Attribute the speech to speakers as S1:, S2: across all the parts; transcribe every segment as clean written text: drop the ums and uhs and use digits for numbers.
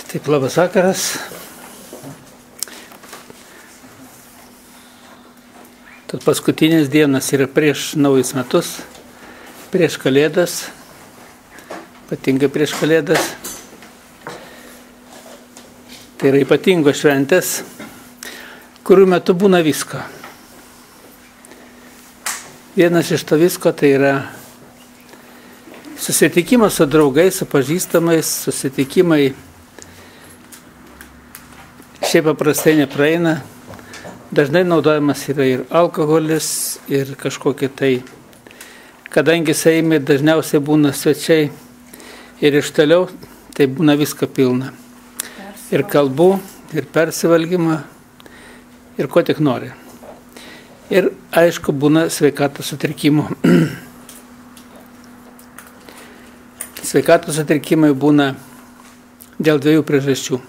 S1: Taip, labas vakaras. Tad paskutinės dienas yra prieš naujus metus, prieš Kalėdas, ypatingai prieš Kalėdas. Tai yra ypatingos šventės, kurių metu būna visko. Vienas iš to visko tai yra susitikimas su draugais, su pažįstamais, susitikimai šiaip paprastai nepraeina. Dažnai naudojamas yra ir alkoholis, ir kažkokie tai, kadangi saimai dažniausiai būna svečiai ir iš toliau, tai būna visko pilna. Ir kalbų, ir persivalgymą, ir ko tik nori. Ir aišku, būna sveikatos sutrikimų. Sveikatos sutrikimai būna dėl dviejų priežasčių.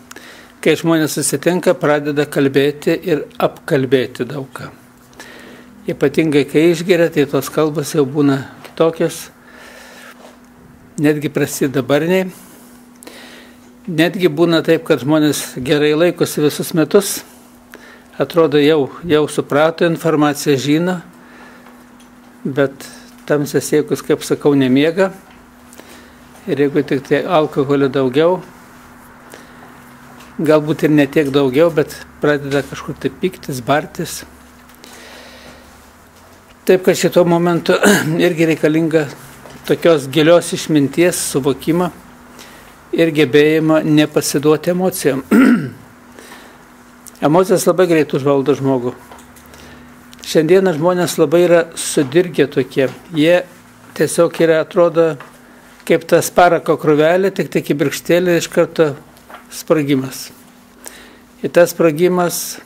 S1: Kai žmonės susitinka, pradeda kalbėti ir apkalbėti daugą. Ypatingai, kai išgeria, tai tos kalbos jau būna kitokios, netgi prasideda barniai. Netgi būna taip, kad žmonės gerai laikosi visus metus, atrodo jau suprato informaciją, žino, bet tamsias siekus, kaip sakau, nemiega. Ir jeigu tik tai alkoholio daugiau, galbūt ir ne tiek daugiau, bet pradeda kažkur tai piktis, bartis. Taip, kad šito momentu irgi reikalinga tokios gilios išminties, suvokimo ir gebėjimo nepasiduoti emocijom. Emocijos labai greit užvaldo žmogų. Šiandieną žmonės labai yra sudirgę tokie. Jie tiesiog yra, atrodo, kaip tas parako krūvelė, tik kibirkštėlė iš karto sprogimas. Ir tas sprogimas,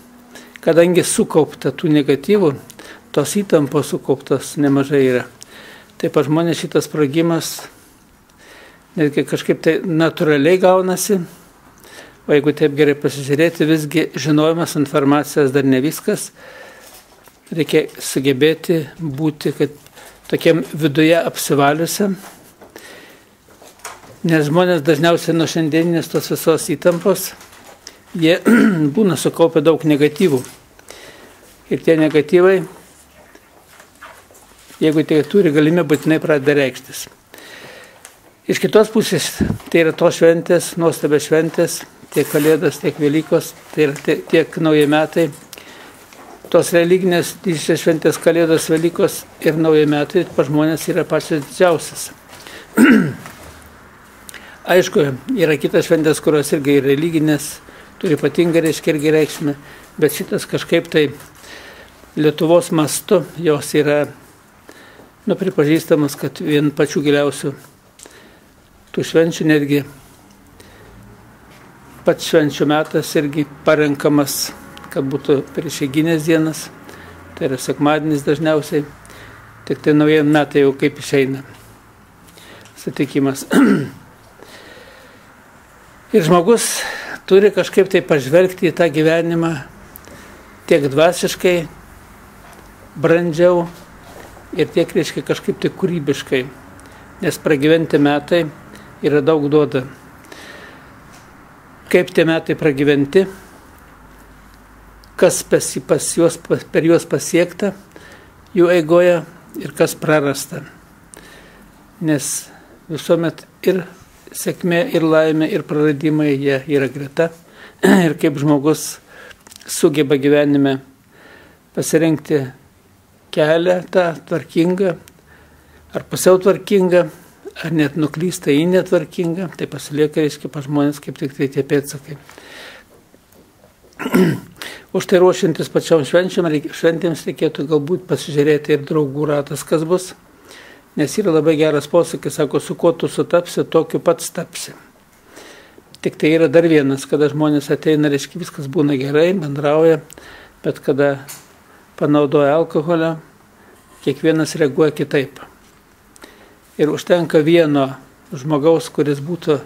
S1: kadangi sukaupta tų negatyvų, tos įtampos sukauptos nemažai yra. Taip pat žmonės šitas sprogimas netgi kažkaip tai natūraliai gaunasi, o jeigu taip gerai pasižiūrėti, visgi žinojimas informacijos dar ne viskas. Reikia sugebėti būti, kad tokiam viduje apsivaliusiam, nes žmonės dažniausiai nuo šiandieninės tos visos įtampos, jie būna sukaupę daug negatyvų. Ir tie negatyvai, jeigu tai turi galimybę, būtinai pradeda reikštis. Iš kitos pusės, tai yra tos šventės, nuostabios šventės, tiek Kalėdos, tiek Velykos, tai yra tiek Nauji metai. Tos religinės didžiosios šventės Kalėdos, Velykos ir Nauji metai pas žmonės yra pačios didžiausias. Aišku, yra kitas šventės, kurios irgi religinės, turi ypatingą irgi reikšmę, bet šitas kažkaip tai Lietuvos mastu jos yra pripažįstamas, kad vien pačių giliausių tų švenčių, netgi pats švenčių metas irgi parenkamas, kad būtų prieš Eiginės dienas, tai yra sekmadienis dažniausiai, tik tai Nauji metai jau kaip išeina sutikimas. Ir žmogus turi kažkaip tai pažvelgti į tą gyvenimą tiek dvasiškai, brandžiau ir tiek, reiškia, kažkaip tai kūrybiškai, nes pragyventi metai yra daug duoda. Kaip tie metai pragyventi, kas per juos pasiekta jų eigoje ir kas prarasta. Nes visuomet ir sėkmė, ir laimė, ir praradimai jie yra greta. Ir kaip žmogus sugeba gyvenime pasirinkti kelią tą tvarkingą, ar pusiau tvarkingą, ar net nuklysta į netvarkingą, tai pasilieka, reiškia, pas žmonės kaip tik tai tie pėdsakai. Už tai ruošiantis pačiom šventėms reikėtų galbūt pasižiūrėti ir draugų ratas, kas bus, nes yra labai geras posakis, sako, su kuo tu sutapsi, tokiu pats tapsi. Tik tai yra dar vienas, kada žmonės ateina, reiškia, viskas būna gerai, bendrauja, bet kada panaudoja alkoholio, kiekvienas reaguoja kitaip. Ir užtenka vieno žmogaus, kuris būtų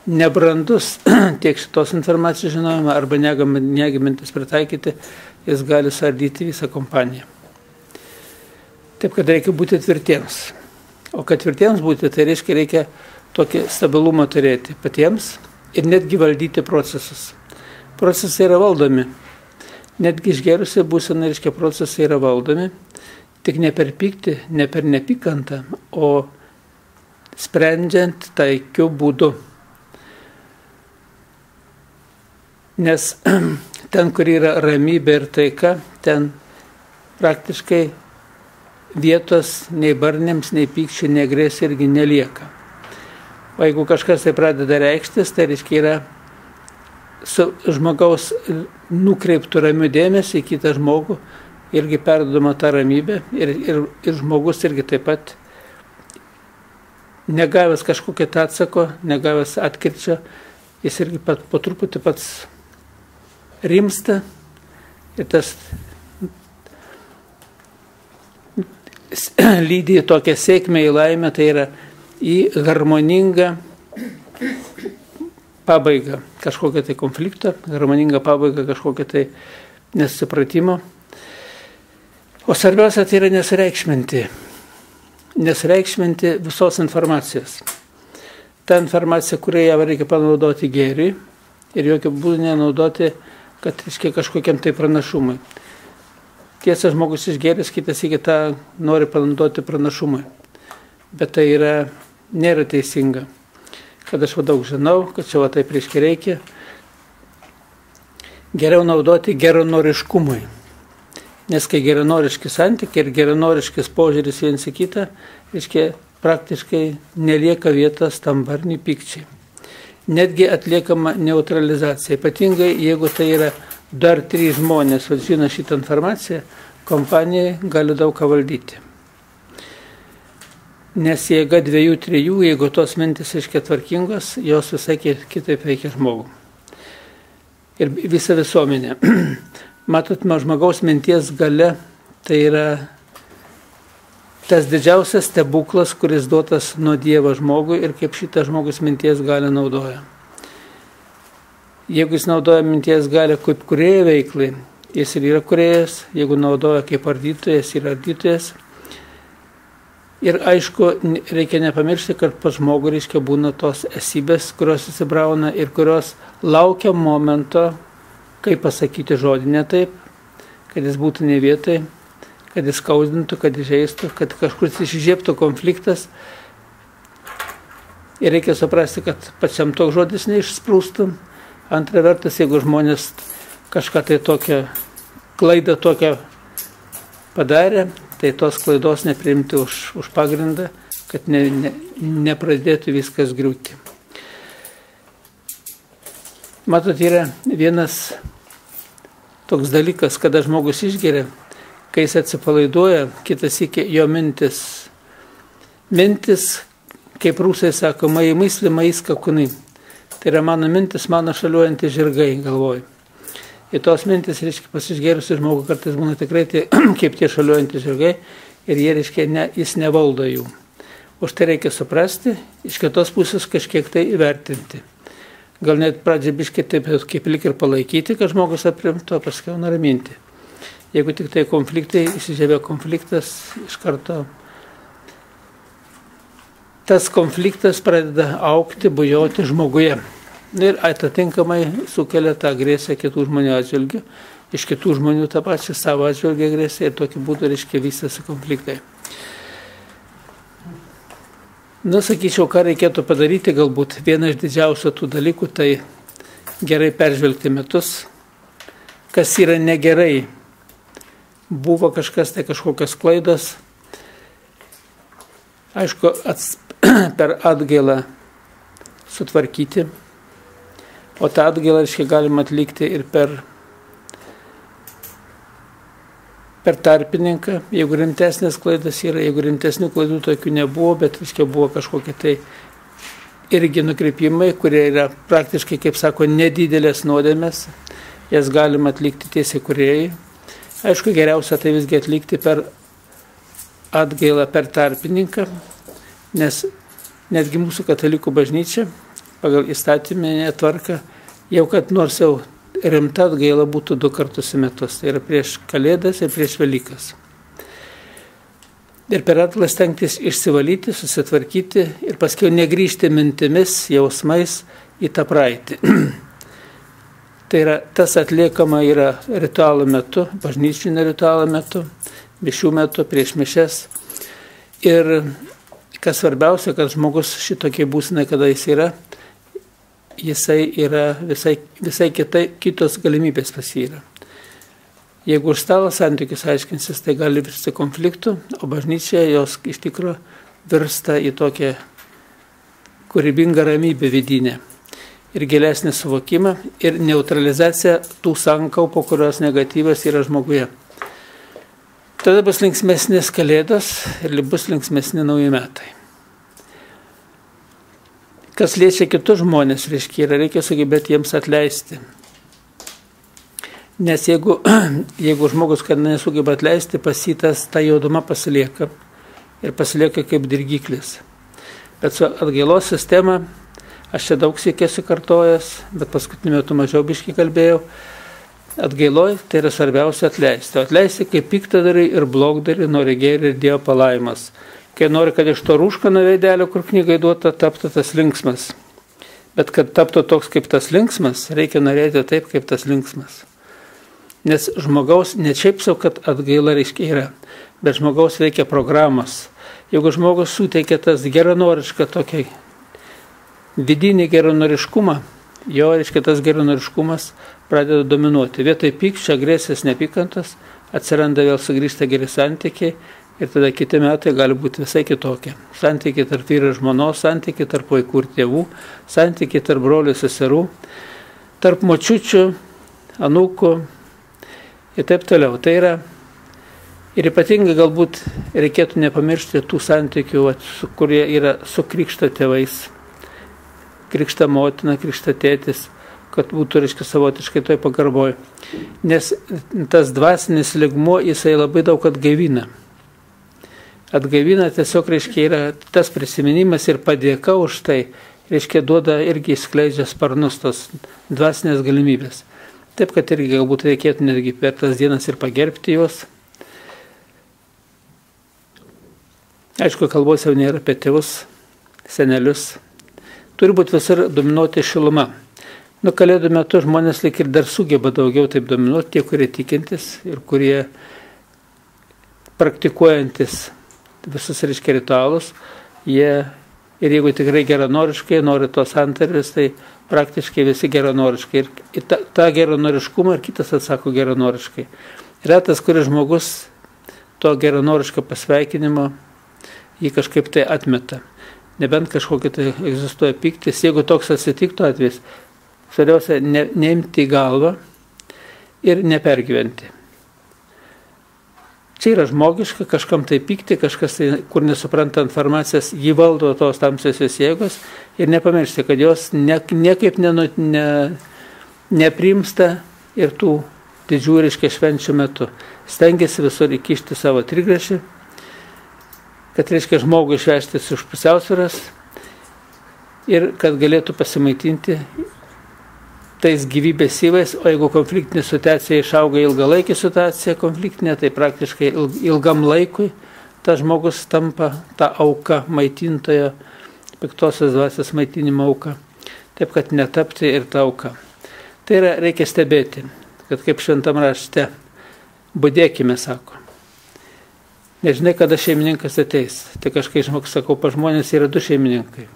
S1: nebrandus tiek šitos informacijos žinojimą arba negamintis pritaikyti, jis gali suardyti visą kompaniją. Taip, kad reikia būti tvirtiems. O kad tvirtiems būti, tai reiškia tokį stabilumą turėti patiems ir netgi valdyti procesus. Procesai yra valdomi. Netgi išgerusi būsena, reiškia, procesai yra valdomi, tik ne per pyktį, ne per nepykantą, o sprendžiant taikiu būdu. Nes ten, kur yra ramybė ir taika, ten praktiškai vietos nei barniams, nei pykčių, nei agresijai irgi nelieka. O jeigu kažkas tai pradeda reikštis, tai reiškia yra su žmogaus nukreiptų ramių dėmesį į kitą žmogų, irgi perdodama tą ramybę ir žmogus irgi taip pat negavęs kažkokio atsako, negavęs atkirčio, jis irgi po truputį pats rimsta ir tas lydi į tokią sėkmę, į laimę, tai yra į harmoningą pabaigą kažkokio tai konflikto, harmoningą pabaigą kažkokio tai nesupratimo. O svarbiausia tai yra nesureikšminti visos informacijos. Ta informacija, kurią ją reikia panaudoti gėriui ir jokių būdų nenaudoti, kad reiškia kažkokiam tai pranašumui. Tiesa, žmogus išgėręs, kitas iki tą nori panaudoti pranašumui. Bet tai nėra teisinga. Kad aš daug žinau, kad čia taip reikia. Geriau naudoti geranoriškumui. Nes kai geranoriški santykiai ir geranoriškis požiūris viens į kitą, reiškia, praktiškai nelieka vietos tam barniui pykčiai. Netgi atliekama neutralizacija. Ypatingai, jeigu tai yra dar 3 žmonės, žino šitą informaciją, kompanijai gali daug ką valdyti. Nes jėga 2-3, jeigu tos mintis reiškia tvarkingos, jos visai kitaip veikia žmogų. Ir visa visuomenė. Matot, žmogaus minties galia, tai yra tas didžiausias stebuklas, kuris duotas nuo Dievo žmogui ir kaip šitą žmogus minties galią naudoja. Jeigu jis naudoja minties galią kaip kūrėjo veiklai, jis ir yra kūrėjas, jeigu naudoja kaip ardytojas, yra ardytojas. Ir aišku, reikia nepamiršti, kad pas žmogų reiškia būna tos esybės, kurios įsibrauna ir kurios laukia momento, kaip pasakyti žodį ne taip, kad jis būtų ne vietoj, kad jis skaudintų, kad įžeistų, kad kažkur išžiebtų konfliktas. Ir reikia suprasti, kad pačiam toks žodis neišsprūstų. Antra vertus, jeigu žmonės kažką tai tokią klaidą tokią padarė, tai tos klaidos nepriimti už pagrindą, kad nepradėtų viskas griūti. Matot, yra vienas toks dalykas, kada žmogus išgeria, kai jis atsipalaiduoja, kitas iki jo mintis. Mintis, kaip rusai sako, mai мысли, mai skakūnai. Tai yra mano mintis, mano šaliuojantys žirgai, galvoju. Ir tos mintis, reiškia, pasišgerusi žmogų kartais būna tikrai kaip tie šaliuojantys žirgai ir jie, reiškia, jis nevaldo jų. Už tai reikia suprasti, iš kitos pusės kažkiek tai įvertinti. Gal net pradžiai biškai taip kaip lik ir palaikyti, kad žmogus aprimtų, o paskiau nuraminti. Jeigu tik tai konfliktai, įsižiebė konfliktas, iš karto tas konfliktas pradeda augti, bujoti žmoguje. Ir atitinkamai sukelia tą agresiją kitų žmonių atžvilgių, iš kitų žmonių tą pačią savo atžvilgių agresiją ir tokiu būdu, reiškia, vystosi konfliktai. Sakyčiau, ką reikėtų padaryti, galbūt viena iš didžiausių tų dalykų, tai gerai peržvelgti metus, kas yra negerai. Buvo kažkas, tai kažkokios klaidos. Aišku, per atgailą sutvarkyti, o tą atgailą, reiškia, galima atlikti ir per tarpininką, jeigu rimtesnės klaidas yra, jeigu rimtesnių klaidų tokių nebuvo, bet reiškia buvo kažkokie tai irgi nukreipimai, kurie yra praktiškai, kaip sako, nedidelės nuodėmės, jas galima atlikti tiesiai kūrėjai. Aišku, geriausia tai visgi atlikti per atgailą, per tarpininką, nes netgi mūsų katalikų bažnyčia pagal įstatyminę tvarką jau kad nors jau rimta atgaila būtų 2 kartus į metus. Tai yra prieš Kalėdas ir prieš Velykas. Ir per atgailą stengtis išsivalyti, susitvarkyti ir paskui negrįžti mintimis, jausmais į tą praeitį. Tai yra, tas atliekama yra ritualo metu, bažnyčinio ritualo metu, mišių metu, prieš mišes. Ir kas svarbiausia, kad žmogus šitokie būsenai, kada jisai yra visai kitos galimybės pas jį yra. Jeigu už stalo santykius aiškinsis, tai gali virsti konfliktų, o bažnyčia jos iš tikrųjų virsta į tokią kūrybingą ramybę vidinę ir gilesnį suvokimą ir neutralizaciją tų sankaupų, kurios negatyvas yra žmoguje. Tada bus linksmesnės kalėdos ir bus linksmesni nauji metai. Kas liečia kitus žmonės, reikia sugebėti jiems atleisti. Nes jeigu žmogus, kad nesugeba atleisti, pasitas ta jauduma pasilieka ir pasilieka kaip dirgiklis. Bet su atgailos sistema, aš čia daug sykiai esu kartojęs, bet paskutiniu metu mažiau biškį kalbėjau, atgailoj tai yra svarbiausia atleisti. Atleisti kaip piktadarai ir blogdarai nori gėrį ir Dievo palaimas. Kai nori, kad iš to rūškano veidelio, kur knygai duota, taptų tas linksmas. Bet kad taptų toks kaip tas linksmas, reikia norėti taip kaip tas linksmas. Nes žmogaus, ne šiaip sau, kad atgaila reiškia yra, bet žmogaus reikia programos. Jeigu žmogus suteikia tas geranorišką tokį vidinį geranoriškumą, jo reiškia tas geranoriškumas pradeda dominuoti. Vietoj pykčio, agresijos, nepykantos atsiranda vėl sugrįžta geri santykiai ir tada kiti metai gali būti visai kitokie. Santykiai tarp vyro ir žmonos, santykiai tarp vaikų ir tėvų, santykiai tarp brolių ir seserų, tarp močiučių, anūkų. Ir taip toliau. Tai yra, ir ypatingai galbūt reikėtų nepamiršti tų santykių, kurie yra su krikšto tėvais, krikšto motina, krikšto tėtis, kad būtų, reiškia, savotiškai toj pagarboj. Nes tas dvasinis lygmuo, jisai labai daug atgaivina. Atgaivina tiesiog, reiškia, yra tas prisiminimas ir padėka už tai, reiškia, duoda irgi skleidžia sparnus tos dvasinės galimybės. Taip, kad irgi galbūt reikėtų netgi per tas dienas ir pagerbti juos. Aišku, kalbos jau nėra apie tėvus, senelius. Turi būti visur dominuoti šiluma. Kalėdų metu žmonės lyg ir dar sugeba daugiau taip dominuoti, tie, kurie tikintis ir kurie praktikuojantis visus, reiškia, ritualus, jie ir jeigu tikrai geranoriškai nori tos santarvės, tai praktiškai visi geranoriškai. Ir tą geranoriškumą ir kitas atsako geranoriškai. Yra tas, kuris žmogus to geranoriško pasveikinimo jį kažkaip tai atmeta. Nebent kažkokia tai egzistuoja pyktis. Jeigu toks atsitiktų atvejs, svarbiausia neimti į galvą ir nepergyventi. Čia yra žmogiška, kažkam tai pykti, kažkas tai, kur nesupranta informacijas, jį valdo tos tamsiosios jėgos ir nepamiršti, kad jos niekaip neprimsta ir tų didžiųjų, reiškia, švenčių metu. Stengiasi visur įkišti savo trigrašį, kad, reiškia, žmogų išvežti iš pusiausvyros ir kad galėtų pasimaitinti tais gyvybės įvais, o jeigu konfliktinė situacija išauga ilgalaikį situaciją konfliktinė, tai praktiškai ilgam laikui tas žmogus tampa ta auka maitintojo, piktosios dvasios maitinimo auka. Taip, kad netapti ir ta auka. Tai yra, reikia stebėti, kad kaip šventam rašte, budėkime, sako. Nežinai, kada šeimininkas ateis. Tai kažkai žmogus, sakau, pa žmonės yra du šeimininkai.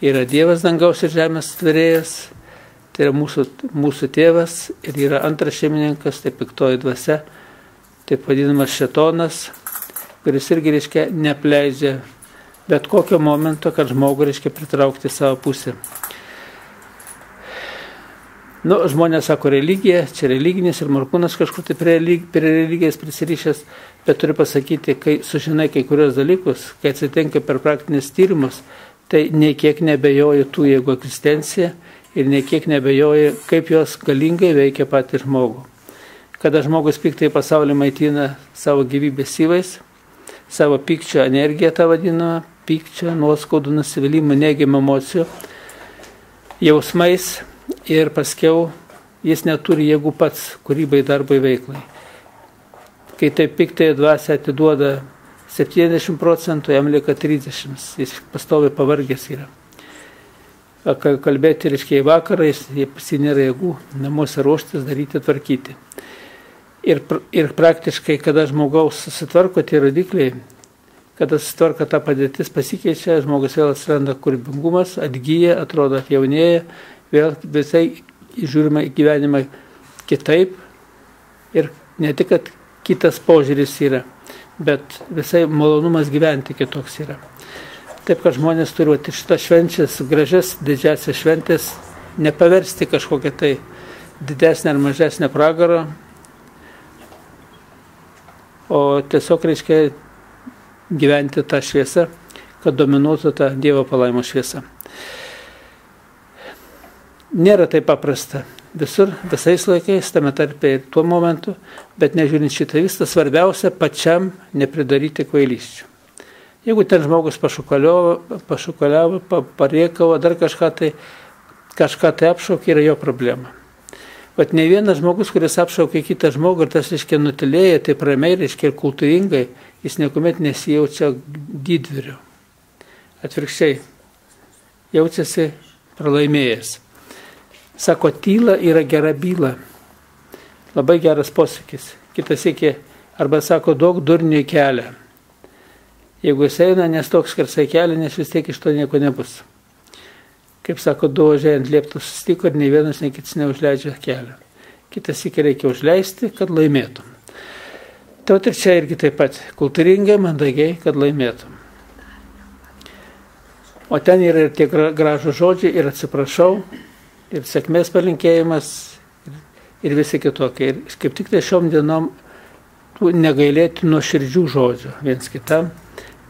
S1: Yra Dievas dangaus ir žemės tvėrėjas, tai yra mūsų tėvas ir yra antras šeimininkas, tai piktoji dvasia, taip vadinamas šėtonas, kuris irgi, reiškia, neapleidžia bet kokio momento, kad žmogų, reiškia, pritraukti savo pusę. Žmonės sako religija, čia religinis ir Morkūnas kažkur tai prie religijos prisirišęs, bet turiu pasakyti, kai sužinai kai kurios dalykus, kai atsitinka per praktinius tyrimus, tai nei kiek nebejoju tų jėgų egzistenciją, ir nei kiek nebejoja, kaip jos galingai veikia patį žmogų. Kada žmogus piktai pasaulį maitina savo gyvybės įvais, savo pykčio energiją tą vadinamą, pykčio, nuoskaudų, nusivylimų, neigiamų emocijų, jausmais ir paskiau jis neturi jėgų pats kūrybai, darbai, veiklai. Kai taip piktai dvasia atiduoda 70%, jam lieka 30%, jis pastoviai pavargęs yra. Kalbėti, reiškia, į vakarą, jis nėra jėgų namuose ruoštis, daryti, tvarkyti. Ir praktiškai, kada žmogaus susitvarko tie rodikliai, kada susitvarko ta padėtis, pasikeičia, žmogus vėl atsiranda kūrybingumas, atgyja, atrodo atjaunėja, vėl visai žiūrima į gyvenimą kitaip. Ir ne tik, kad kitas požiūris yra, bet visai malonumas gyventi kitoks yra. Taip, kad žmonės turi šitas švenčias, gražias, didžiasias šventės, nepaversti kažkokią tai didesnę ar mažesnę pragarą, o tiesiog reiškia gyventi tą šviesą, kad dominuotų tą Dievo palaimo šviesą. Nėra taip paprasta. Visur, visais laikais, tame tarpe ir tuo momentu, bet nežiūrint šitą visą, svarbiausia pačiam nepridaryti kvailysčių. Jeigu ten žmogus pašukaliavo, parėkavo, dar kažką tai apšaukė, yra jo problema. Vat ne vienas žmogus, kuris apšaukė kitą žmogų ir tas, reiškia, nutilėja, taip ramiai, reiškia, ir kultūringai, jis niekuomet nesijaučia didvyriu. Atvirkščiai, jaučiasi pralaimėjęs. Sako, tyla yra gera byla. Labai geras posakis. Kitas iki, arba sako, duok durniui kelią. Jeigu jis eina, nestok skersai kelią, nes vis tiek iš to nieko nebus. Kaip sako, du ožiai ant lieptų susitiko ir nei vienas, nei kitas neužleidžia kelią. Kitas iki reikia užleisti, kad laimėtum. Tai ir čia irgi taip pat kultūringai, mandagiai, kad laimėtum. O ten yra ir tie gražų žodžiai, ir atsiprašau, ir sėkmės palinkėjimas, ir visi kitokie. Ir kaip tik tai šiom dienom negailėti nuoširdžių žodžių viens kitam,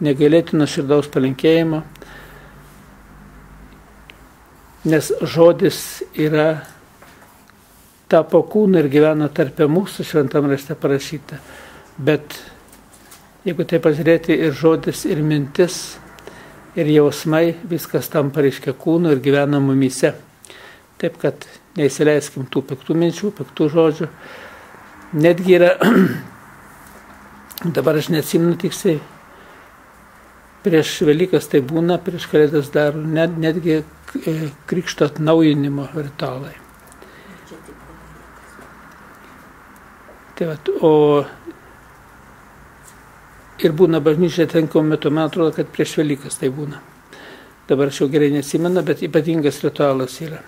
S1: negailėti nuoširdaus palinkėjimo, nes žodis yra tapo kūnu ir gyvena tarp mūsų, šventam rašte parašyta. Bet jeigu tai pažiūrėti, ir žodis, ir mintis, ir jausmai, viskas tam pareiškia kūnu ir gyvena mumyse. Taip, kad neįsileiskim tų piktų minčių, piktų žodžių. Netgi yra, dabar aš neatsimenu tiksliai, prieš Velykas tai būna, prieš Kalėdas daro, netgi krikšto atnaujinimo ritualai. Tai vat, o ir būna bažnyčia tenko metu, man atrodo, kad prieš Velykas tai būna. Dabar aš jau gerai neatsimenu, bet ypatingas ritualas yra.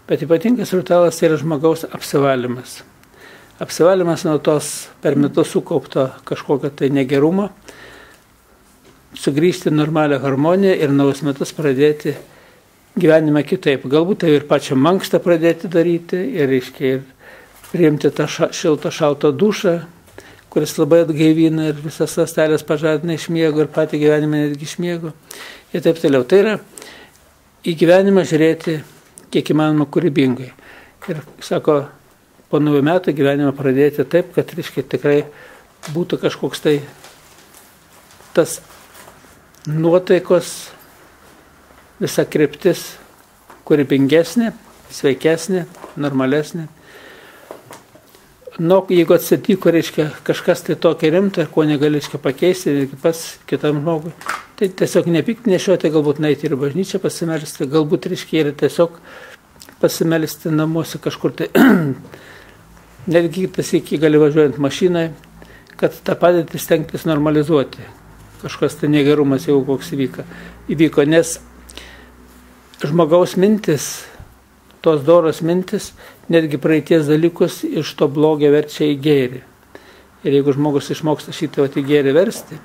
S1: Bet ypatingas ritualas yra žmogaus apsivalymas. Apsivalymas nuo tos per metus sukaupto kažkokio tai negerumo, sugrįžti normalią harmoniją ir naujus metus pradėti gyvenimą kitaip. Galbūt tai ir pačią mankštą pradėti daryti ir priimti tą šiltą šaltą dušą, kuris labai atgaivina ir visas ląstelės pažadina iš miego ir patį gyvenimą netgi iš miego. Ir taip toliau. Tai yra į gyvenimą žiūrėti kiek įmanoma kūrybingai. Ir sako, po naujų metų gyvenimą pradėti taip, kad tikrai būtų kažkoks tai tas nuotaikos visa kryptis kūrybingesnė, sveikesnė, normalesnė. Jeigu atsitiko, kažkas tai tokia rimta, ko negali pakeisti pats kitam žmogui, tai tiesiog nepykti nešioti, galbūt naiti ir bažnyčią pasimelsti, galbūt ir tiesiog pasimelsti namuose kažkur tai, netgi tas iki gali važiuojant mašinai, kad tą padėtį stengtis normalizuoti. Kažkas tai negerumas jau koks įvyko, nes žmogaus mintis, tos doros mintis, netgi praeities dalykus iš to blogio verčia į gėrį. Ir jeigu žmogus išmoksta šitą į gėrį versti,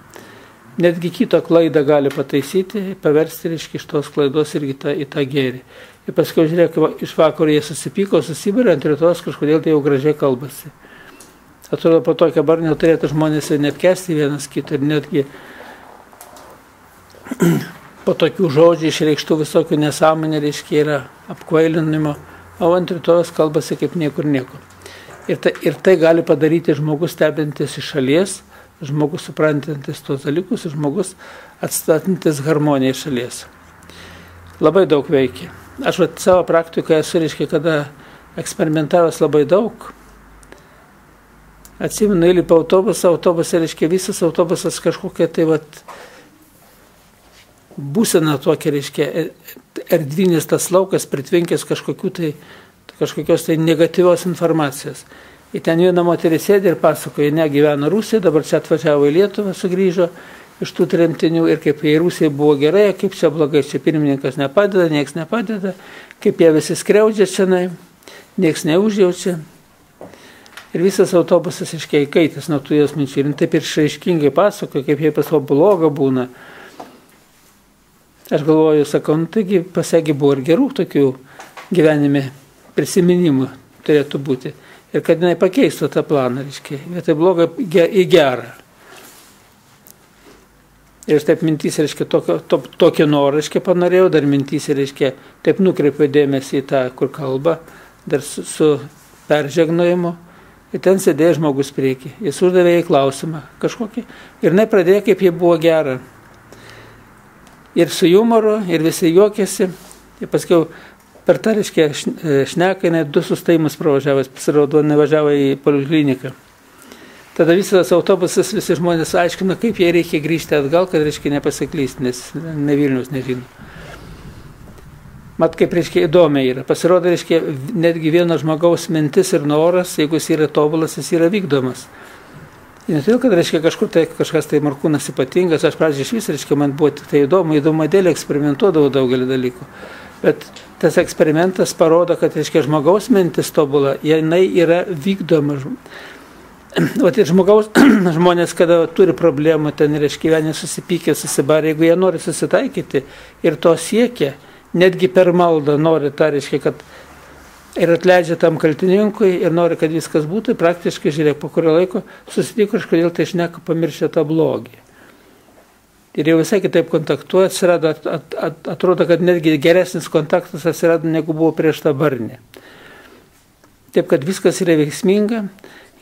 S1: netgi kito klaidą gali pataisyti, paversti iš tos klaidos irgi į tą gėrį. Ir paskui, žiūrėk, iš vakarų jie susipyko, susibėrė, ant rytos kažkodėl tai jau gražiai kalbasi. Atrodo, po tokio bar neturėtų žmonės net kesti vienas kitą ir netgi po tokių žodžių išreikštų visokių nesąmonė, yra apkvailinimo, o ant rytojos kalbasi kaip niekur nieko. Ir tai gali padaryti žmogus stebintis iš šalies, žmogus suprantantis tos dalykus, žmogus atstatantis harmoniją iš šalies. Labai daug veikia. Aš savo praktikoje esu, kada eksperimentavęs labai daug Atsimenu, įlipa autobusą, reiškia visas autobusas kažkokia tai būsena tokia, reiškia, erdvinis tas laukas, pritvinkęs kažkokios tai negatyvios informacijos. Ir ten viena moteris sėdė ir pasakoja, gyveno Rusijoje, dabar čia atvažiavo į Lietuvą, sugrįžo iš tų tremtinių ir kaip jai Rusijai buvo gerai, kaip čia blogai, čia pirmininkas nepadeda, nieks nepadeda, kaip jie visi skriaudžia čia, nieks neužjaučia. Ir visas autobusas iškiai įkaitęs nuo tų jos minčių. Ir taip ir išraiškingai pasakoja, kaip jai pas bloga būna. Aš galvoju, sakau, taigi pasegi buvo ir gerų tokių gyvenime prisiminimų turėtų būti. Ir kad jinai pakeistų tą planą, reiškia, vietoj blogą į gerą. Ir aš taip mintys, reiškia, tokį norą, reiškia, panorėjau, dar mintys, reiškia, taip nukreipiau dėmesį į tą, kur kalba, dar su peržegnojimu. Ir ten sėdėjo žmogus prieki. Jis uždavė jai klausimą kažkokį. Ir jinai pradėjo, kaip jai buvo gera. Ir su jumoru, ir visi juokėsi. Ir paskiau per tą, reiškia, šneką, jinai 2 sustojimus pravažiavęs, pasirodo, nevažiavo į polikliniką. Tada visas autobusas, visi žmonės aiškino, kaip jai reikia grįžti atgal, kad, reiškia, nepasiklysti, nes ne Vilnius nežino. Mat, kaip, reiškia, įdomiai yra. Pasirodo, reiškia, netgi vieno žmogaus mintis ir noras, jeigu jis yra tobulas, jis yra vykdomas. Ir ne todėl, kad, reiškia, kažkas tai Markūnas ypatingas, aš pradžiai iš vis, reiškia, man buvo tik tai įdomu dėlį eksperimentuodavau daugelį dalykų. Bet tas eksperimentas parodo, kad, reiškia, žmogaus mintis tobula, jinai yra vykdoma. O tai žmonės, kada turi problemų, ten, reiškia, gyvenė susipykę, susibarė, jeigu jie nori susitaikyti ir to siekia, netgi per maldą nori, tai reiškia, kad ir atleidžia tam kaltininkui ir nori, kad viskas būtų, praktiškai, žiūrėk, po kurio laiko susitiko, kažkodėl tai šneka pamiršę tą blogį. Ir jau visai kitaip kontaktuoja, atsirado, atrodo, kad netgi geresnis kontaktas atsirado, negu buvo prieš tą barnį. Taip, kad viskas yra veiksminga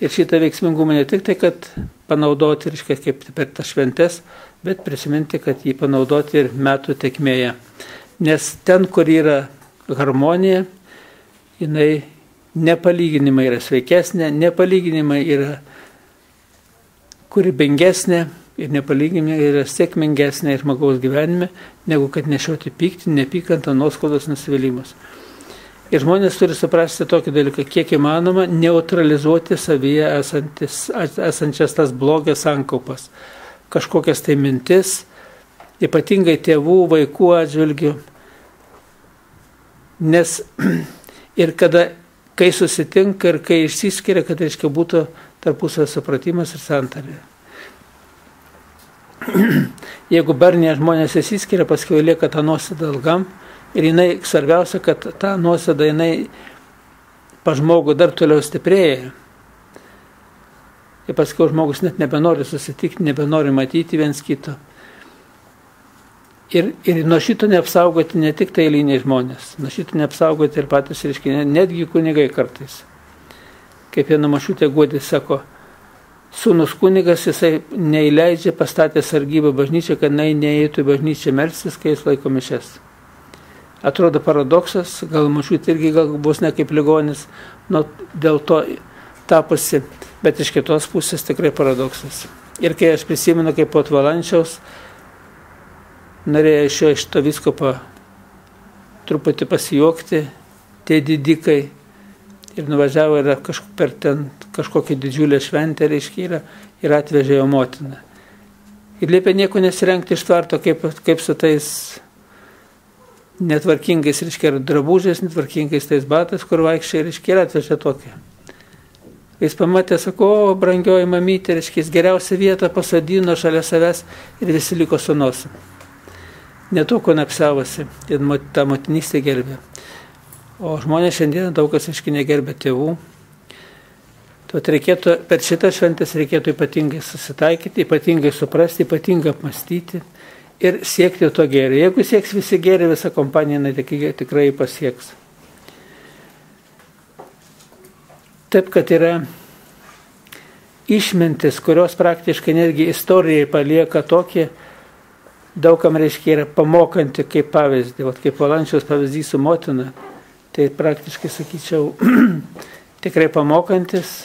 S1: ir šitą veiksmingumą ne tik tai, kad panaudoti, reiškia, kaip per tas šventes, bet prisiminti, kad jį panaudoti ir metų tekmėje. Nes ten, kur yra harmonija, jinai nepalyginimai yra sveikesnė, nepalyginimai yra kūrybingesnė ir nepalyginimai yra sėkmingesnė ir žmogaus gyvenime, negu kad nešioti pyktį, nepykantą, nuoskaudos, nusivylimus. Ir žmonės turi suprasti tokį dalyką, kiek įmanoma neutralizuoti savyje esančias tas blogas sankaupas, kažkokias tai mintis, ypatingai tėvų, vaikų atžvilgių. Nes ir kai susitinka ir kai išsiskiria, kad, reiškia, būtų tarpusavio supratimas ir santarvė. Jeigu barnėje žmonės įsiskiria, paskui lieka tą nuosėdą ilgam ir jinai, svarbiausia, kad ta nuosėda jinai pa žmogų dar toliau stiprėja. Ir paskui žmogus net nebenori susitikti, nebenori matyti viens kito. Ir nuo šito neapsaugoti ne tik tai eiliniai žmonės, nuo šito neapsaugoti ir patys, reiškia, netgi kunigai kartais. Kaip viena mašutė guodė, sako, sūnus kunigas, jisai neįleidžia, pastatė sargybą bažnyčią, kad neįeitų į bažnyčią melstis, kai jis laiko mišias. Atrodo paradoksas, gal mašutė irgi gal bus ne kaip ligonis, dėl to tapusi, bet iš kitos pusės tikrai paradoksas. Ir kai aš prisimenu, kaip po Valančiaus, norėjo iš to vyskupo truputį pasijuokti, tie didikai, ir nuvažiavo ir per ten kažkokią didžiulę šventę, reiškia, ir atvežė jo motiną. Ir liepė nieko nesirengti iš tvarto, kaip su tais netvarkingais, reiškia, drabužiais, netvarkingais tais batais, kur vaikščiai, reiškia, ir atvežė tokį. Jis pamatė, sako, o, brangioji mamytė, reiškia, jis geriausią vietą pasadino šalia savęs ir visi liko su nosim. Netuko neapsiavosi, ir tą motinystę gerbė. O žmonės šiandien daug kas, aiškiai, negerbė tėvų. Tad reikėtų, per šitą šventės reikėtų ypatingai susitaikyti, ypatingai suprasti, ypatingai apmastyti ir siekti to gėrio. Jeigu sieks visi gėri, visa kompanija tikrai pasieks. Taip, kad yra išmintis, kurios praktiškai netgi istorijai palieka tokie, daugam, reiškia, yra pamokanti kaip pavyzdį. Vat kaip Valančiaus pavyzdys su motina, tai praktiškai, sakyčiau, tikrai pamokantis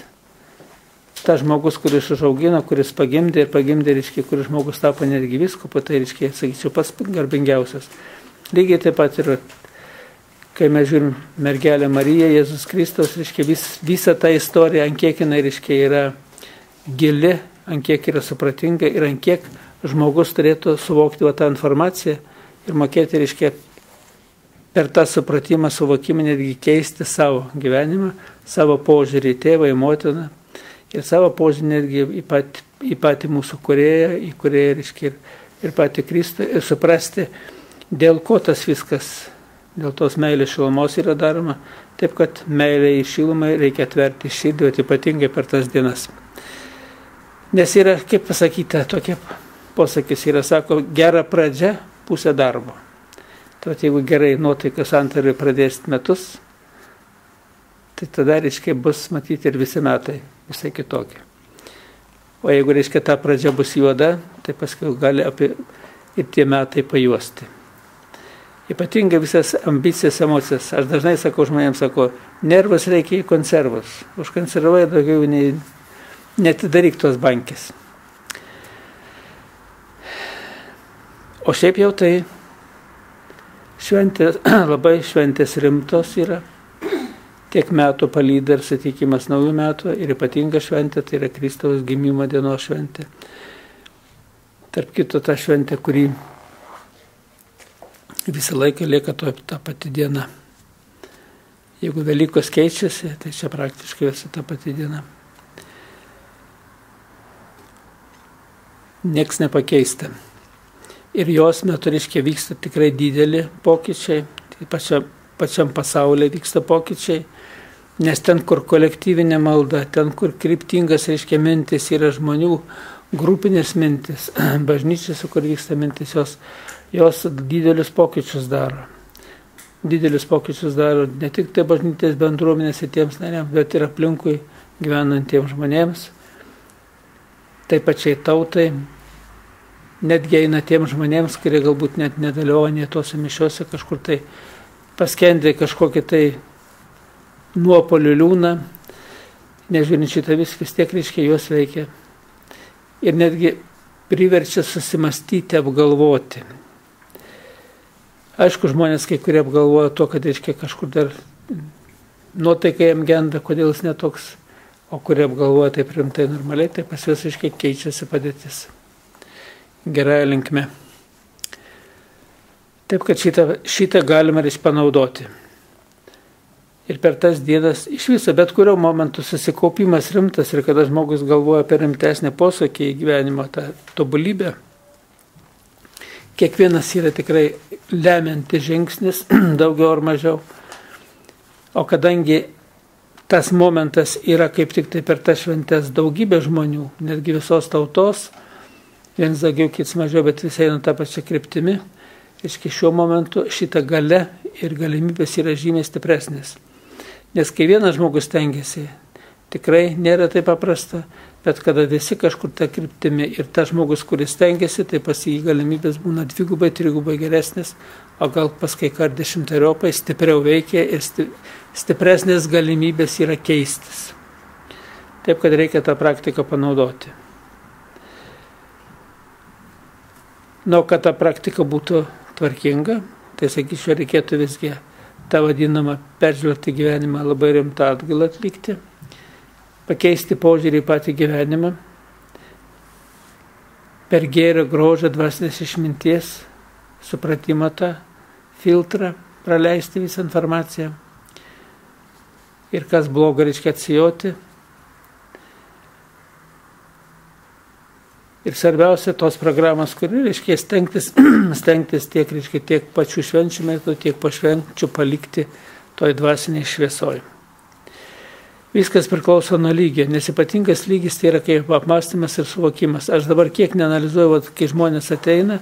S1: tas žmogus, kuris užaugino, kuris pagimdė, reiškia, kuris žmogus tapo netgi vyskupu, tai, reiškia, sakyčiau, pats garbingiausias. Lygiai taip pat ir, kai mes žiūrim mergelę Mariją, Jėzus Kristus, reiškia, visa ta istorija, ant kiek jinai, reiškia, yra gili, ant kiek yra supratinga ir ant kiek žmogus turėtų suvokti tą informaciją ir mokėti, reiškia, per tą supratimą, suvokimą netgi keisti savo gyvenimą, savo požiūrį į tėvą, į motiną ir savo požiūrį netgi į patį mūsų kūrėją, į kūrėją, reiškia, ir patį Kristų ir suprasti, dėl ko tas viskas, dėl tos meilės šilumos yra daroma, taip kad meilė į šilumą reikia atverti širdį, ypatingai per tas dienas. Nes yra, kaip pasakyta, tokia posakis yra, sako, gera pradžia, pusė darbo. Tai jeigu gerai nuotaiką santarui pradėsit metus, tai tada, reiškia, bus matyti ir visi metai visai kitokie. O jeigu, reiškia, ta pradžia bus juoda, tai paskui gali ir tie metai pajuosti. Ypatingai visas ambicijas, emocijas. Aš dažnai sakau žmonėms, nervus reikia į konservus. Užkonservai daugiau netidaryk tos bankės. O šiaip jau tai šventės, labai šventės rimtos yra. Tiek metų palyda ir sutikimas naujų metų ir ypatinga šventė, tai yra Kristaus gimimo dienos šventė. Tarp kito ta šventė, kuri visą laiką lieka ta pati diena. Jeigu Velykos keičiasi, tai čia praktiškai visa ta pati diena. Nieks nepakeista. Ir jos metu, reiškia, vyksta tikrai dideli pokyčiai, tai pačiam pasaulyje vyksta pokyčiai, nes ten, kur kolektyvinė malda, ten, kur kryptingas, reiškia, mintis yra žmonių, grupinės mintis, bažnyčiose, kur vyksta mintis, jos didelius pokyčius daro. Didelius pokyčius daro ne tik tai bažnytės bendruomenėse tiems nariams, bet ir aplinkui gyvenantiems žmonėms, taip pačiai tautai, netgi eina tiems žmonėms, kurie galbūt net nedalyvauja net tose mišiose, kažkur tai paskendė kažkokį tai nuopolių liūną, nežiūrint šitą vis tiek, reiškia, juos veikia. Ir netgi priverčia susimastyti, apgalvoti. Aišku, žmonės kai kurie apgalvoja to, kad, reiškia, kažkur dar nuotaika jam genda, kodėl jis netoks, o kurie apgalvoja taip rimtai normaliai, tai pas juos, reiškia, keičiasi padėtis. Gerąją linkme. Taip, kad šitą galima panaudoti. Ir per tas dienas iš viso, bet kurio momentu susikaupimas rimtas ir kada žmogus galvoja apie rimtesnį posūkį į gyvenimo, tą tobulybę, kiekvienas yra tikrai lemiantis žingsnis, daugiau ar mažiau. O kadangi tas momentas yra kaip tik tai per tas šventes daugybė žmonių, netgi visos tautos, vienas daugiau, kitas mažiau, bet visi eina tą pačią kryptimį. Ir šiuo momentu šita galia ir galimybės yra žymiai stipresnės. Nes kai vienas žmogus stengiasi, tikrai nėra taip paprasta, bet kada visi kažkur tą kryptimį ir tas žmogus, kuris stengiasi, tai pas jį galimybės būna dvigubai, trigubai geresnės, o gal pas kai ką 10-eriopai stipriau veikia ir stipresnės galimybės yra keistis. Taip, kad reikia tą praktiką panaudoti. Nu, kad ta praktika būtų tvarkinga, tai sakyčiau, reikėtų visgi tą vadinamą peržvelgti gyvenimą labai rimtą atgailą atlikti, pakeisti požiūrį į patį gyvenimą, per gėrio, grožio, dvasinės išminties, supratimą tą filtrą, praleisti visą informaciją ir kas bloga, reiškia atsijoti. Ir svarbiausia tos programos, kuri, reiškia, stengtis tiek, reiškia, tiek pačių švenčių metu, tiek po švenčių palikti toj dvasiniai šviesoj. Viskas priklauso nuo lygio, nes ypatingas lygis tai yra kaip apmąstymas ir suvokimas. Aš dabar kiek neanalizuoju, kai žmonės ateina,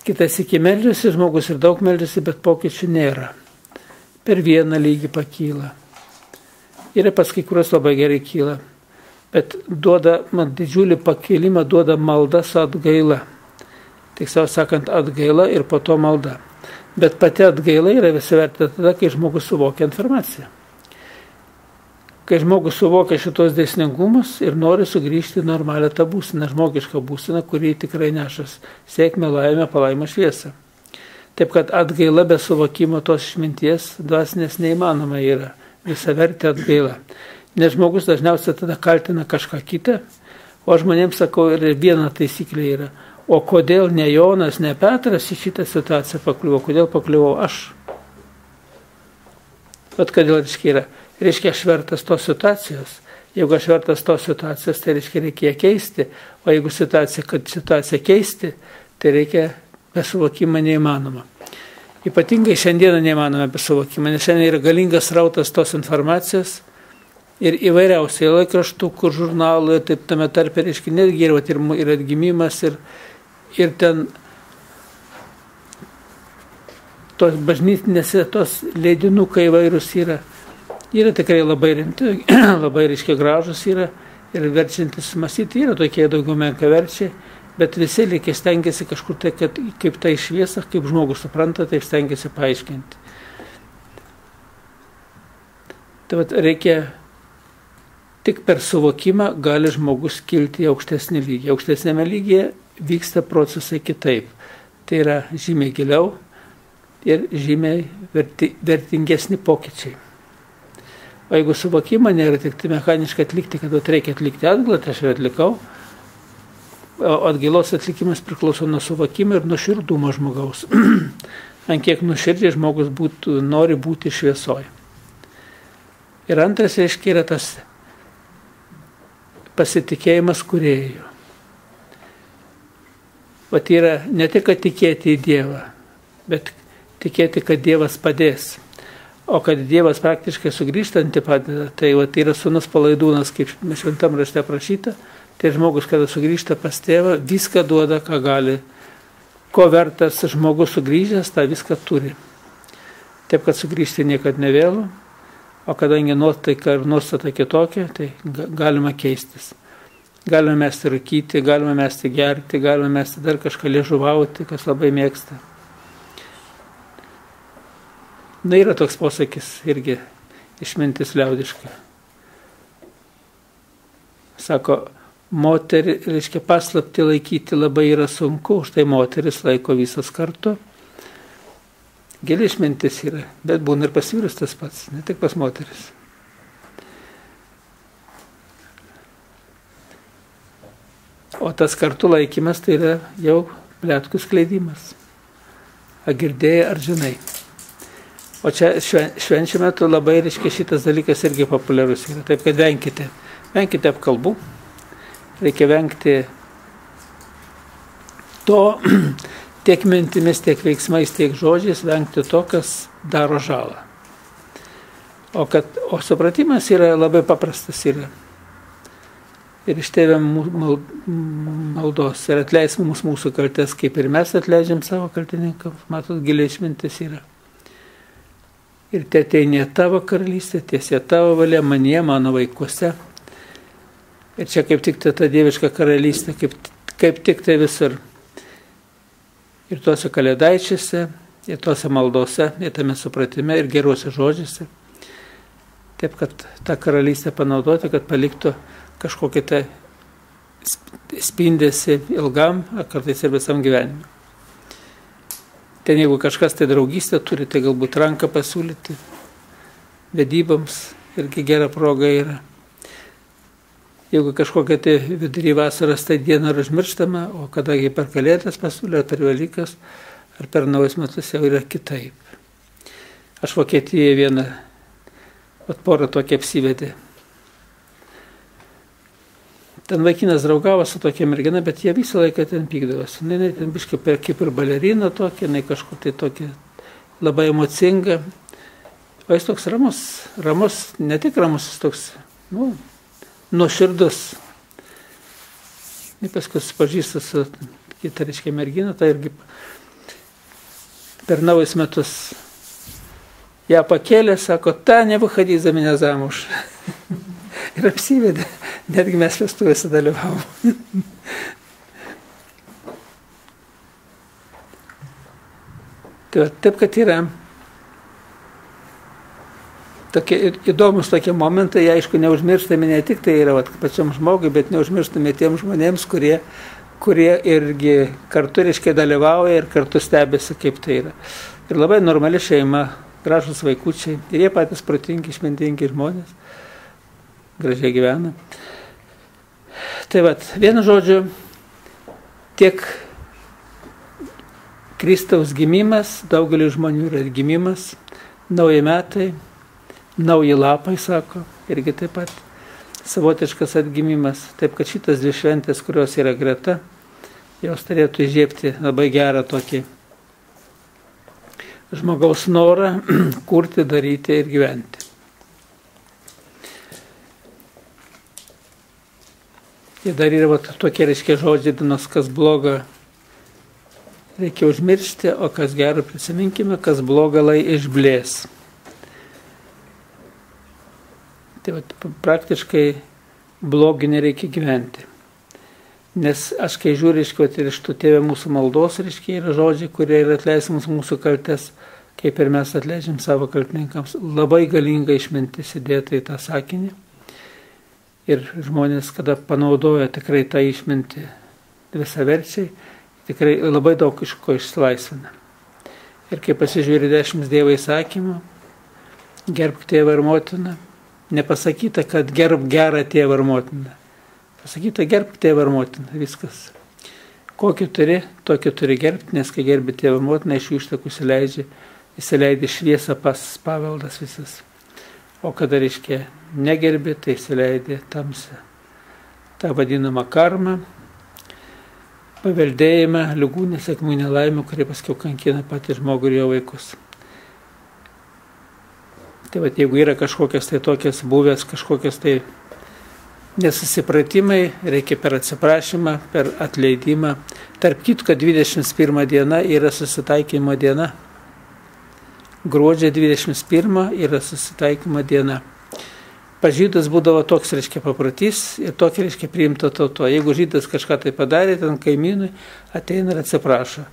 S1: kitas iki meldžiasi, žmogus ir daug meldžiasi, bet pokyčių nėra. Per vieną lygį pakyla. Ir pas kai kurios labai gerai kyla. Bet duoda, didžiulį pakilimą duoda malda su atgaila. Tiksliau sakant, atgaila ir po to malda. Bet pati atgaila yra visi vertė tada, kai žmogus suvokia informaciją. kai žmogus suvokia šitos dėsningumus ir nori sugrįžti į normalią tą būseną, žmogišką būseną, kuri tikrai nešas sėkmę, laimę, palaimą, šviesą. Taip kad atgaila be suvokimo tos išminties dvasinės neįmanoma yra, visavertė atgaila. Nes žmogus dažniausiai tada kaltina kažką kitą, o žmonėms sakau, ir viena taisyklė yra, o kodėl ne Jonas, ne Petras į šitą situaciją pakliuvo, kodėl pakliuvau aš? Bet kodėl yra? Reiškia, aš vertas tos situacijos. Jeigu aš vertas tos situacijos, tai reikia keisti. O jeigu situaciją keisti, tai reikia be suvokimo neįmanoma. Ypatingai šiandieną neįmanoma be suvokimo, nes šiandien yra galingas rautas tos informacijos ir įvairiausiai laikraštų, kur žurnalai, taip tame tarpe reiškia, netgi ir atgimimas, ir ten tos bažnytinėse, tos leidinukai įvairūs yra tikrai labai rimti, labai reiškia gražus yra ir verčiantis mąstyti yra tokie daugiau menka verčiai, bet visi likia stengiasi kažkur tai, kad kaip tai šviesa, kaip žmogus supranta, taip stengiasi paaiškinti. Tai vat reikia tik per suvokimą gali žmogus kilti į aukštesnį lygį. Aukštesnėme lygyje vyksta procesai kitaip. Tai yra žymiai giliau ir žymiai vertingesni pokyčiai. O jeigu suvokimo nėra tik tai mechaniškai atlikti, kad reikia atlikti atgailą, tai aš ir atlikau, o atgailos atlikimas priklauso nuo suvokimo ir nuo širdumo žmogaus. Ant kiek nuoširdžiai žmogus nori būti šviesoje. Ir antras, reiškia, yra tas pasitikėjimas kūrėju. Vat yra ne tik, kad tikėti į Dievą, bet tikėti, kad Dievas padės. O kad Dievas praktiškai sugrįžtantį padeda, tai vat yra sūnus palaidūnas, kaip šventam rašte aprašyta, tai žmogus, kada sugrįžta pas tėvą, viską duoda, ką gali. Ko vertas žmogus sugrįžęs, tą viską turi. Taip, kad sugrįžti niekad nevėlu, o kadangi nuotaika ir nuostata kitokia, tai galima keistis. Galima mesti rūkyti, galima mesti gerti, galima mesti dar kažką liežuvauti, kas labai mėgsta. Na, yra toks posakis irgi išmintis liaudiškai. Sako, moterį, reiškia, paslapti laikyti labai yra sunku, už tai moteris laiko visas kartu. Gili išmintis yra, bet būna ir pas vyrus tas pats, ne tik pas moteris. O tas kartu laikymas tai yra jau pletkų skleidimas. Ar girdėjai, ar žinai. O čia švenčių metu labai, reiškia, šitas dalykas irgi populiarus yra. Taip, kad venkite apkalbų, reikia vengti to, tiek mintimis, tiek veiksmais, tiek žodžiais, vengti to, kas daro žalą. O supratimas yra labai paprastas yra. Ir iš tėvė maldos ir atleis mums mūsų kaltes, kaip ir mes atleidžiam savo kaltininkams. Matot, giliai išmintis yra. Ir te ateinė tavo karalystė, tiesia tavo valia manie, mano vaikuose. Ir čia kaip tik ta dieviška karalystė, kaip tik tai visur. Ir tuose kalėdaičiuose, ir tuose maldose, ir tame supratime, ir geruose žodžiuose. Taip, kad tą karalystę panaudoti, kad paliktų kažkokį tai spindėsi ilgam, ar kartais ir visam gyvenimui. Ten jeigu kažkas tai draugystę turi, tai galbūt ranką pasiūlyti vedybams, irgi gera proga yra. Jeigu kažkokia tai vidury vasaros tai diena yra užmirštama, o kadangi per Kalėdas pasiūlė, ar per Velykas, ar per Naujus metus jau yra kitaip. Aš Vokietijoje vieną porą tokį apsivedė. Ten vaikinas draugavo su tokia mergina, bet jie visą laiką ten pykdavosi. Jinai ten biškai kaip ir balerina tokia, jinai kažkur tai tokia labai emocinga. O jis toks ramus, ne tik ramus, jis toks, nuoširdus. Ir paskui susipažįsta su kita, reiškia, mergina, tai irgi per Naujus metus ją pakėlė, sako, ta nevychodį za mane zamuš. Ir apsivedė. Netgi mes vestuvėse dalyvavom. Taip, kad yra tokie įdomus tokie momentai, aišku, neužmirštami ne tik tai yra pačiam žmogui, bet neužmirštami tiem žmonėms, kurie irgi kartu reiškia dalyvauja ir kartu stebėsi, kaip tai yra. Ir labai normali šeima, gražus vaikučiai, ir jie patys protingi, išmintingi žmonės, gražiai gyvena. Tai vienu žodžiu, tiek Kristaus gimimas, daugelį žmonių yra gimimas, nauji metai, nauji lapai, sako, irgi taip pat savotiškas atgimimas. Taip kad šitas dvi šventės, kurios yra greta, jos turėtų įžiebti labai gerą tokį žmogaus norą kurti, daryti ir gyventi. Ir dar yra tokie reiškia žodžiai, dienos, kas bloga reikia užmiršti, o kas gero prisiminkime, kas bloga lai išblės. Tai praktiškai blogį nereikia gyventi. Nes aš kai žiūriu, ir iš tų tėvė mūsų maldos, yra žodžiai, kurie yra atleisimus mūsų kaltes, kaip ir mes atleidžiam savo kaltininkams. Labai galinga išmintis įdėta į tą sakinį. Ir žmonės, kada panaudoja tikrai tą išmintį visaverčiai, tikrai labai daug iš ko išsilaisvina. Ir kai pasižiūri 10 Dievo įsakymų, gerbk tėvą ir motiną, nepasakyta, kad gerb gerą tėvą ir motiną. Pasakyta, gerbk tėvą ir motiną, viskas. Kokį turi, tokį turi gerbti, nes kai gerbi tėvą ir motiną, iš jų ištakų įsileidi šviesą paveldas visas. O kada reiškia negerbi, tai įsileidi tamsą. Ta vadinama karma, paveldėjimą, ligų, nesėkmų, nelaimę, kurie paskiau kankina patį žmogų ir jo vaikus. Tai jeigu yra kažkokias tai tokias buvęs, kažkokias tai nesusipratimai, reikia per atsiprašymą, per atleidimą. Tarp kitko, 21 diena yra susitaikymo diena. Gruodžio 21 yra susitaikymo diena. Pas žydus būdavo toks, reiškia, paprotys ir tokia, reiškia, priimta tauto. Jeigu žydas kažką tai padarė, ten kaimynui ateina ir atsiprašo.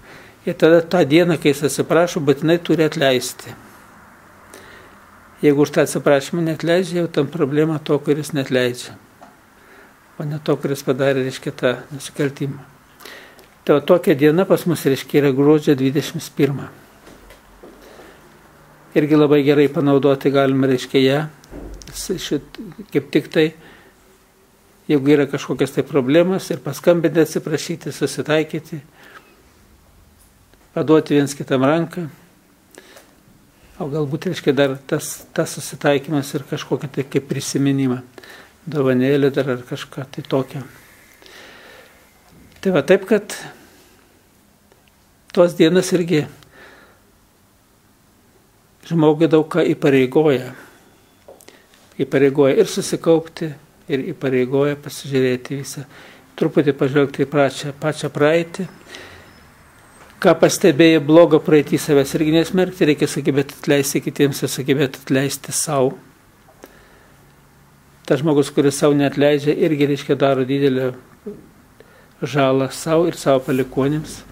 S1: Ir tada tą dieną, kai jis atsiprašo, būtinai turi atleisti. Jeigu už tą atsiprašymą neatleidžia, jau tam problema to, kuris neatleidžia. O ne to, kuris padarė, reiškia, tą nusikaltimą. Tai tokia diena pas mus, reiškia, yra gruodžio 21. Irgi labai gerai panaudoti galima, reiškia, ją. Kaip tik tai, jeigu yra kažkokios tai problemos ir paskambinti, atsiprašyti, susitaikyti, paduoti viens kitam ranką, o galbūt, reiškia, dar tas susitaikymas ir kažkokia tai kaip prisiminimą, dovanėlį dar ar kažką tai tokio. Tai taip, kad tos dienas irgi žmogui daug ką įpareigoja. Įpareigoja ir susikaupti, ir įpareigoja pasižiūrėti visą, truputį pažvelgti į pačią praeitį. Ką pastebėjai blogo praeitį, savęs irgi nesmerkti, reikia sakyti atleisti kitiems ir sakyti atleisti savo. Tas žmogus, kuris savo neatleidžia, irgi, reiškia, daro didelę žalą savo ir savo palikuonėms.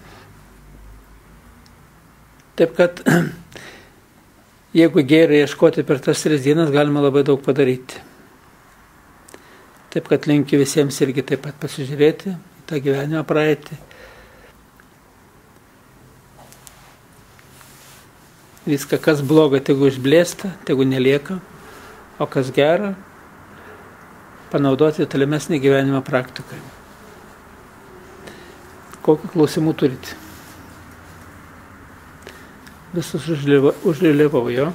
S1: Taip kad jeigu gėrio ieškoti per tas 3 dienas, galima labai daug padaryti. Taip kad linkiu visiems irgi taip pat pasižiūrėti į tą gyvenimą praeitį. Viską, kas bloga, tegu išblėsta, tegu nelieka, o kas gera, panaudoti tolimesnį gyvenimą praktikai. Kokių klausimų turite? Visus užlievau, jo.